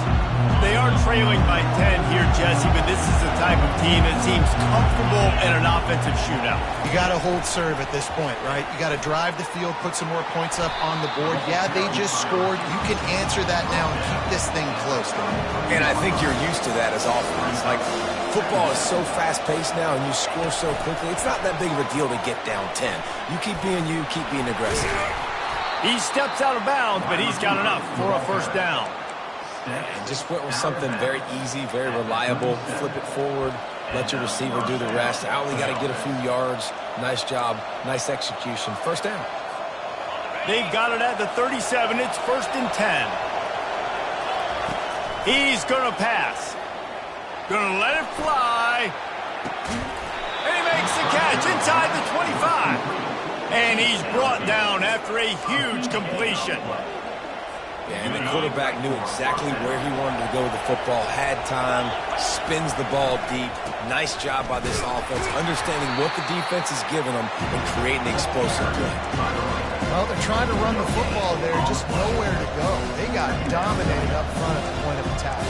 They are trailing by 10 here, Jesse, but this is the type of team that seems comfortable in an offensive shootout. You got to hold serve at this point, right? You got to drive the field, put some more points up on the board. Yeah, they just scored. You can answer that now and keep this thing close. And I think you're used to that as offense. Like, football is so fast-paced now and you score so quickly, it's not that big of a deal to get down 10. You keep being aggressive. He steps out of bounds, but he's got enough for a first down. And just went with something very easy, very reliable. Flip it forward, let your receiver do the rest. I only got to get a few yards. Nice job, nice execution. First down. They've got it at the 37. It's 1st and 10. He's going to pass. Going to let it fly. And he makes the catch inside the 25. And he's brought down after a huge completion. Yeah, and the quarterback knew exactly where he wanted to go with the football, had time, spins the ball deep. Nice job by this offense, understanding what the defense is giving them and creating explosive play. Well, they're trying to run the football there, just nowhere to go. They got dominated up front at the point of attack.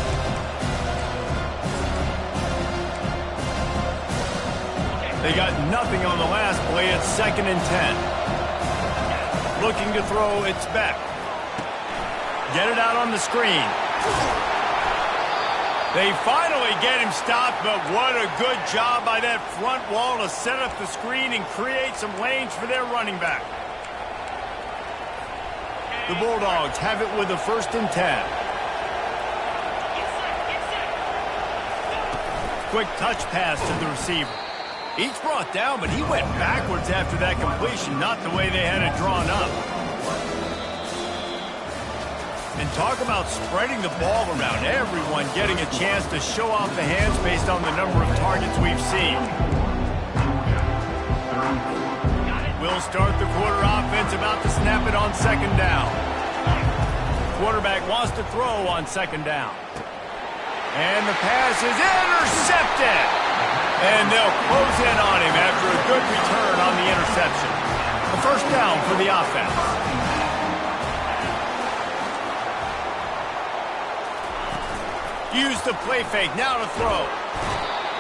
They got nothing on the last play. It's 2nd and 10. Looking to throw, it's Beck. Get it out on the screen. They finally get him stopped, but what a good job by that front wall to set up the screen and create some lanes for their running back. The Bulldogs have it with a 1st and 10. Quick touch pass to the receiver. He's brought down, but he went backwards after that completion, not the way they had it drawn up. And talk about spreading the ball around, everyone getting a chance to show off the hands based on the number of targets we've seen. We'll start the quarter offense, about to snap it on 2nd down. Quarterback wants to throw on 2nd down. And the pass is intercepted. And they'll close in on him after a good return on the interception. A 1st down for the offense. Use the play fake, now to throw.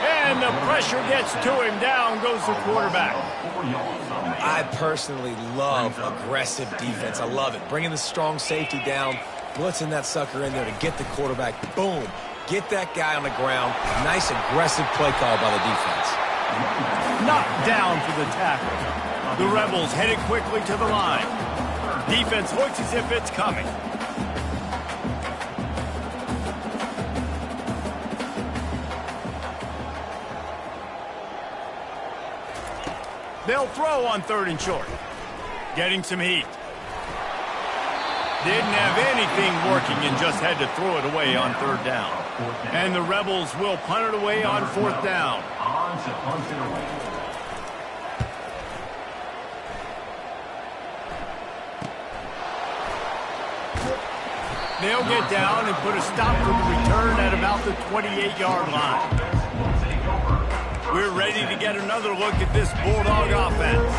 And the pressure gets to him, down goes the quarterback. I personally love aggressive defense. I love it. Bringing the strong safety down, blitzing that sucker in there to get the quarterback. Boom. Get that guy on the ground. Nice aggressive play call by the defense. Knocked down for the tackle. The Rebels headed quickly to the line. Defense looks as if it's coming. They'll throw on 3rd and short. Getting some heat. Didn't have anything working and just had to throw it away on 3rd down. And the Rebels will punt it away on 4th down. On to punt it away. They'll get down and put a stop to the return at about the 28-yard line. We're ready to get another look at this Bulldog offense.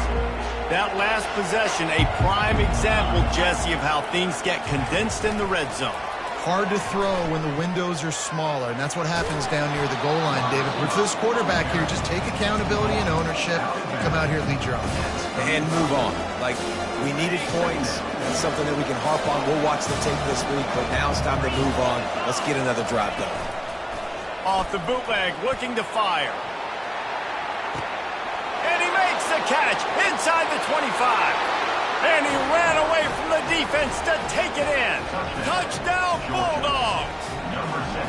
That last possession, a prime example, Jesse, of how things get condensed in the red zone. Hard to throw when the windows are smaller, and that's what happens down near the goal line, David. But for this quarterback here, just take accountability and ownership and come out here and lead your offense. And move on. Like, we needed points. That's something that we can harp on. We'll watch the tape this week, but now it's time to move on. Let's get another drive going. Off the bootleg, looking to fire. And he makes the catch inside the 25. And he ran away from the defense to take it in. Touchdown, Bulldogs. Number 6.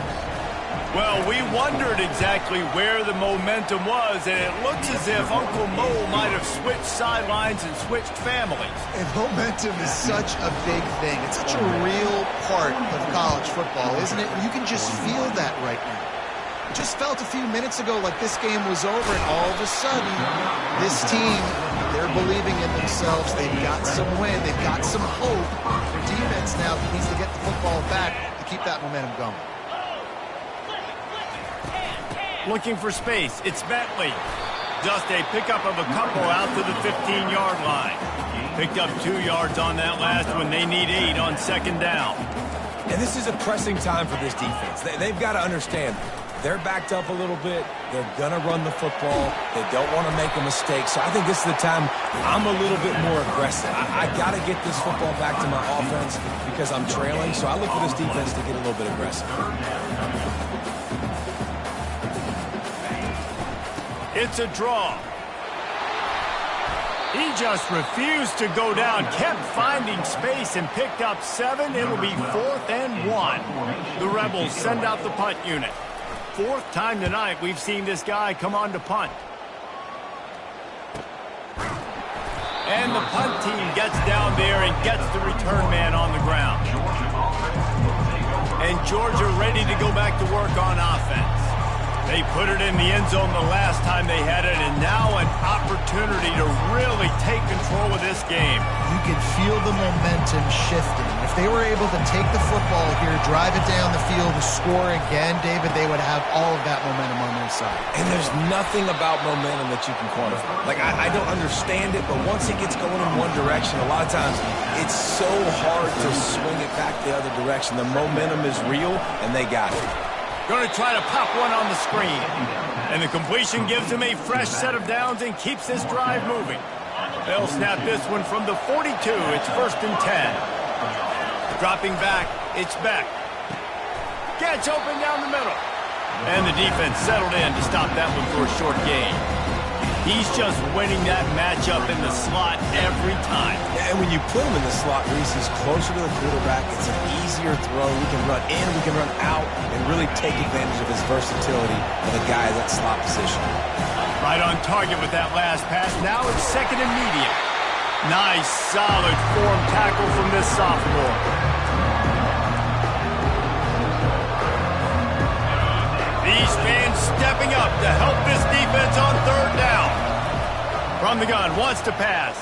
Well, we wondered exactly where the momentum was, and it looks as if Uncle Mo might have switched sidelines and switched families. And momentum is such a big thing. It's such a real part of college football, isn't it? You can just feel that right now. It just felt a few minutes ago like this game was over, and all of a sudden, this team, they're believing in themselves. They've got some wind. They've got some hope. Their defense now needs to get the football back to keep that momentum going. Looking for space. It's Bentley. Just a pickup of a couple out to the 15-yard line. Picked up 2 yards on that last one. They need 8 on second down. And this is a pressing time for this defense. They've got to understand, they're backed up a little bit. They're going to run the football. They don't want to make a mistake. So I think this is the time I'm a little bit more aggressive. I got to get this football back to my offense because I'm trailing. So I look for this defense to get a little bit aggressive. It's a draw. He just refused to go down, kept finding space and picked up 7. It'll be 4th and 1. The Rebels send out the punt unit. 4th time tonight we've seen this guy come on to punt. And the punt team gets down there and gets the return man on the ground. And Georgia ready to go back to work on offense. They put it in the end zone the last time they had it, and now an opportunity to really take control of this game. You can feel the momentum shifting. If they were able to take the football here, drive it down the field, and score again, David, they would have all of that momentum on their side. And there's nothing about momentum that you can quantify. Like, I don't understand it, but once it gets going in one direction, a lot of times it's so hard to swing it back the other direction. The momentum is real, and they got it. Going to try to pop one on the screen. And the completion gives him a fresh set of downs and keeps this drive moving. They'll snap this one from the 42. It's 1st and 10. Dropping back, it's Beck. Gets open down the middle. And the defense settled in to stop that one for a short gain. He's just winning that matchup in the slot every time. And when you put him in the slot, Reese, he's closer to the quarterback. It's an easier throw. We can run in, we can run out, and really take advantage of his versatility of a guy in that slot position. Right on target with that last pass. Now it's 2nd and medium. Nice, solid form tackle from this sophomore. These fans stepping up to help this defense on 3rd down. From the gun, wants to pass.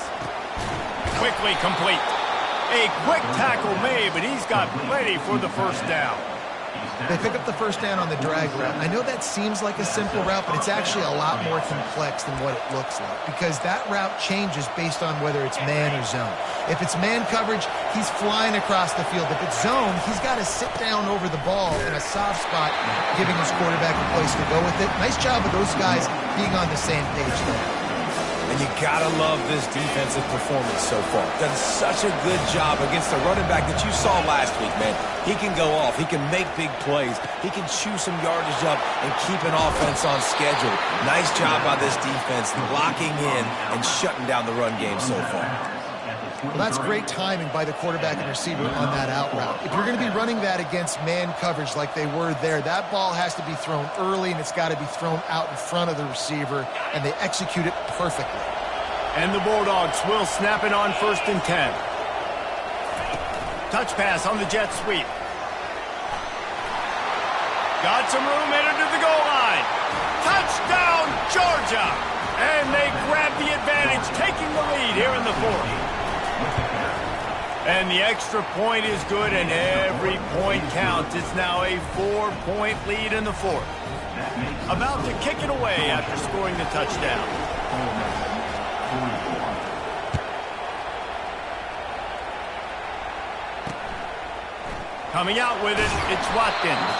Quickly complete. A quick tackle made, but he's got plenty for the 1st down. They pick up the 1st down on the drag route. I know that seems like a simple route, but it's actually a lot more complex than what it looks like because that route changes based on whether it's man or zone. If it's man coverage, he's flying across the field. If it's zone, he's got to sit down over the ball in a soft spot, giving his quarterback a place to go with it. Nice job of those guys being on the same page there. And you gotta love this defensive performance so far. Done such a good job against the running back that you saw last week, man. He can go off. He can make big plays. He can chew some yardage up and keep an offense on schedule. Nice job by this defense, locking in and shutting down the run game so far. Well, that's great timing by the quarterback and receiver on that out route. If you're going to be running that against man coverage like they were there, that ball has to be thrown early, and it's got to be thrown out in front of the receiver, and they execute it perfectly. And the Bulldogs will snap it on 1st and 10. Touch pass on the jet sweep. Got some room headed to the goal line. Touchdown, Georgia! And they grab the advantage, taking the lead here in the 4th. And the extra point is good, and every point counts. It's now a 4-point lead in the 4th. About to kick it away after scoring the touchdown. Coming out with it, it's Watkins.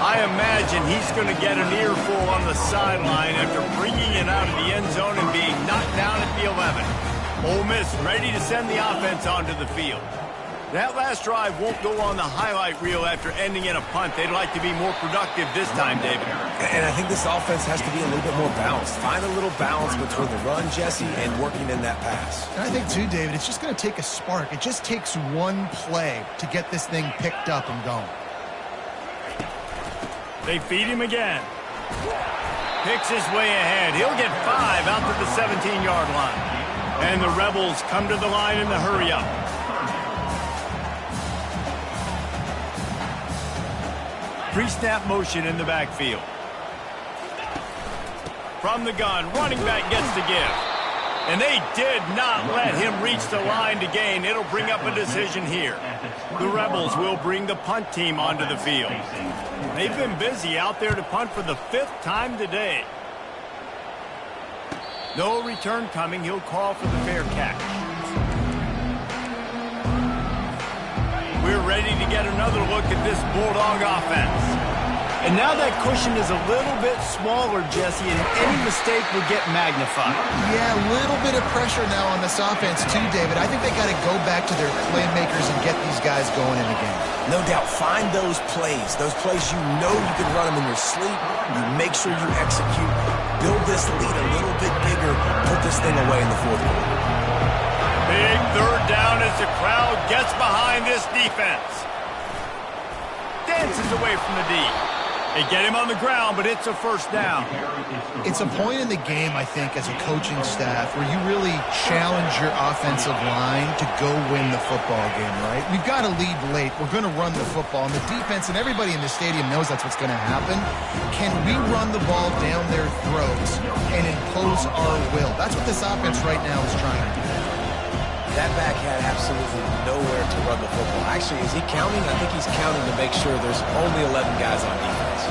I imagine he's going to get an earful on the sideline after bringing it out of the end zone and being knocked down at the 11. Ole Miss ready to send the offense onto the field. That last drive won't go on the highlight reel after ending in a punt. They'd like to be more productive this time, David. And I think this offense has to be a little bit more balanced. Find a little balance between the run, Jesse, and working in that pass. And I think, too, David, it's just going to take a spark. It just takes one play to get this thing picked up and going. They feed him again. Picks his way ahead. He'll get 5 out to the 17-yard line. And the Rebels come to the line in the hurry-up. Pre-snap motion in the backfield. From the gun, running back gets the give. And they did not let him reach the line to gain. It'll bring up a decision here. The Rebels will bring the punt team onto the field. They've been busy out there to punt for the 5th time today. No return coming. He'll call for the fair catch. We're ready to get another look at this Bulldog offense. And now that cushion is a little bit smaller, Jesse, and any mistake will get magnified. Yeah, a little bit of pressure now on this offense too, David. I think they got to go back to their playmakers and get these guys going in the game. No doubt. Find those plays you know you can run them in your sleep. You make sure you execute. Build this lead a little bit bigger. Put this thing away in the 4th quarter. Big 3rd down as the crowd gets behind this defense. Dances away from the D. They get him on the ground, but it's a 1st down. It's a point in the game, I think, as a coaching staff, where you really challenge your offensive line to go win the football game, right? We've got to lead late. We're going to run the football. And the defense and everybody in the stadium knows that's what's going to happen. Can we run the ball down their throats and impose our will? That's what this offense right now is trying to do. That back had absolutely nowhere to run the football. Actually, is he counting? I think he's counting to make sure there's only 11 guys on defense.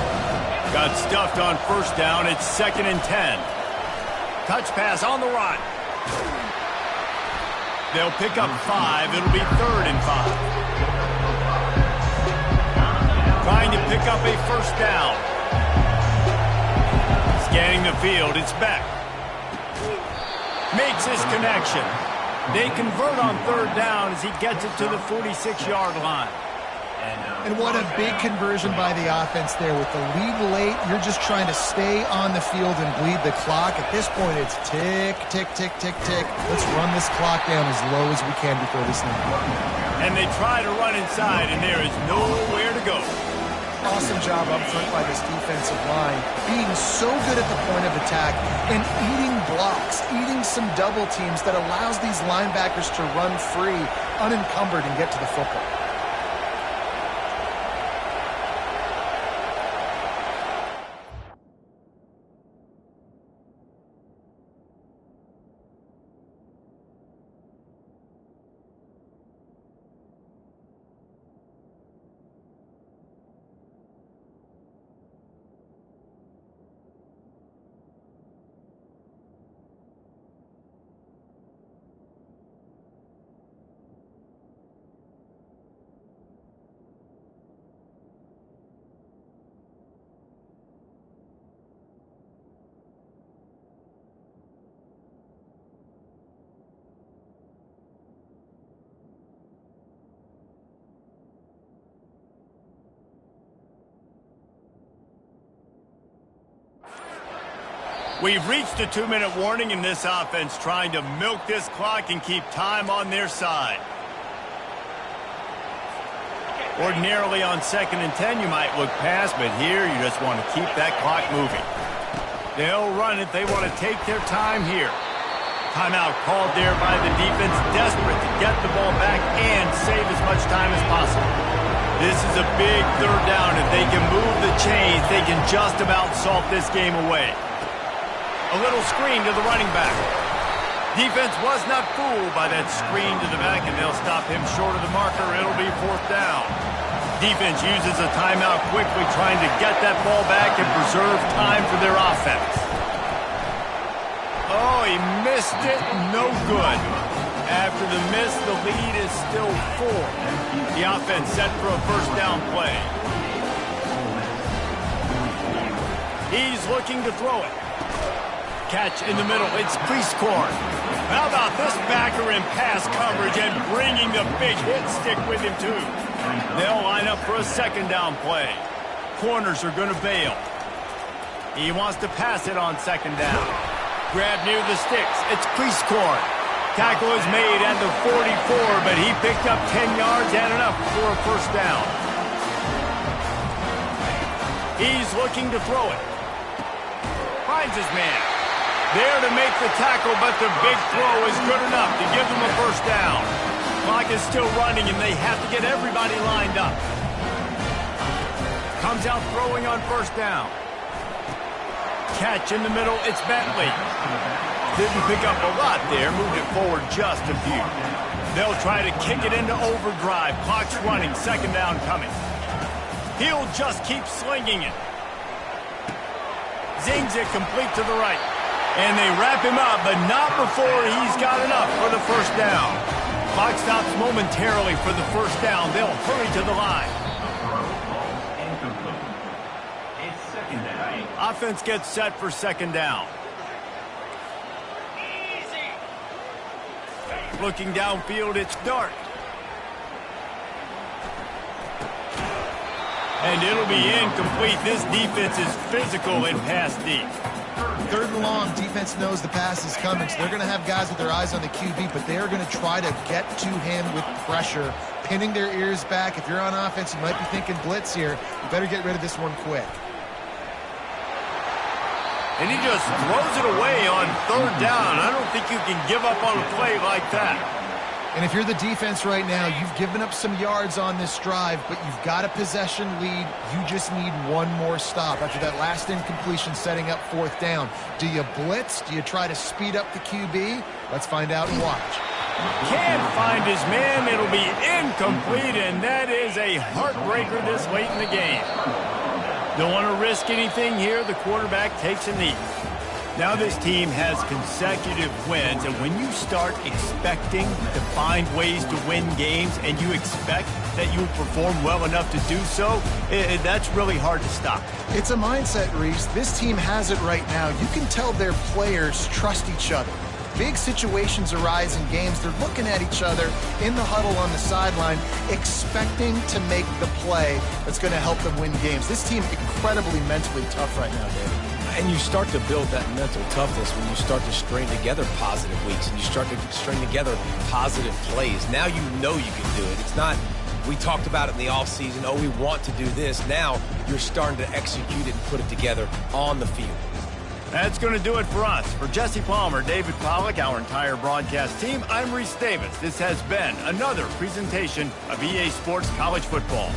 Got stuffed on 1st down. It's 2nd and 10. Touch pass on the run. They'll pick up 5. It'll be 3rd and 5. Trying to pick up a 1st down. Scanning the field. It's Beck. Makes his connection. They convert on 3rd down as he gets it to the 46-yard line. And what a big conversion by the offense there. With the lead late, you're just trying to stay on the field and bleed the clock. At this point, it's tick, tick, tick, tick, tick. Let's run this clock down as low as we can before this thing. And they try to run inside, and there is nowhere to go. Awesome job up front by this defensive line, being so good at the point of attack and eating blocks, eating some double teams that allows these linebackers to run free, unencumbered, and get to the football. We've reached a 2-minute warning in this offense, trying to milk this clock and keep time on their side. Ordinarily on 2nd and 10, you might look past, but here you just want to keep that clock moving. They'll run it. They want to take their time here. Timeout called there by the defense, desperate to get the ball back and save as much time as possible. This is a big 3rd down. If they can move the chains, they can just about salt this game away. A little screen to the running back. Defense was not fooled by that screen to the back, and they'll stop him short of the marker. It'll be 4th down. Defense uses a timeout quickly, trying to get that ball back and preserve time for their offense. Oh, he missed it. No good. After the miss, the lead is still 4. The offense set for a 1st down play. He's looking to throw it. Catch in the middle. It's Priestcorn. How about this backer in pass coverage and bringing the big hit stick with him, too? They'll line up for a 2nd down play. Corners are going to bail. He wants to pass it on 2nd down. Grab near the sticks. It's Priestcorn. Tackle is made at the 44, but he picked up 10 yards and enough for a 1st down. He's looking to throw it. Finds his man. There to make the tackle, but the big throw is good enough to give them a first down. Clock is still running, and they have to get everybody lined up. Comes out throwing on first down. Catch in the middle, it's Bentley. Didn't pick up a lot there, moved it forward just a few. They'll try to kick it into overdrive. Clock's running, second down coming. He'll just keep slinging it. Zings it complete to the right. And they wrap him up, but not before he's got enough for the first down. Clock stops momentarily for the first down. They'll hurry to the line. Offense gets set for second down. Looking downfield, it's Dart. And it'll be incomplete. This defense is physical in pass deep. Third and long, defense knows the pass is coming, so they're going to have guys with their eyes on the QB, but they're going to try to get to him with pressure, pinning their ears back. If you're on offense, you might be thinking blitz here. You better get rid of this one quick. And he just throws it away on third down. I don't think you can give up on a play like that. And if you're the defense right now, you've given up some yards on this drive, but you've got a possession lead. You just need one more stop. After that last incompletion setting up fourth down, do you blitz? Do you try to speed up the QB? Let's find out and watch. Can't find his man. It'll be incomplete, and that is a heartbreaker this late in the game. Don't want to risk anything here. The quarterback takes a knee. Now this team has consecutive wins, and when you start expecting to find ways to win games and you expect that you'll perform well enough to do so, that's really hard to stop. It's a mindset, Reese. This team has it right now. You can tell their players trust each other. Big situations arise in games. They're looking at each other in the huddle on the sideline, expecting to make the play that's going to help them win games. This team incredibly mentally tough right now, David. And you start to build that mental toughness when you start to string together positive weeks and you start to string together positive plays. Now you know you can do it. It's not, we talked about it in the offseason, oh, we want to do this. Now you're starting to execute it and put it together on the field. That's going to do it for us. For Jesse Palmer, David Pollack, our entire broadcast team, I'm Reese Davis. This has been another presentation of EA Sports College Football.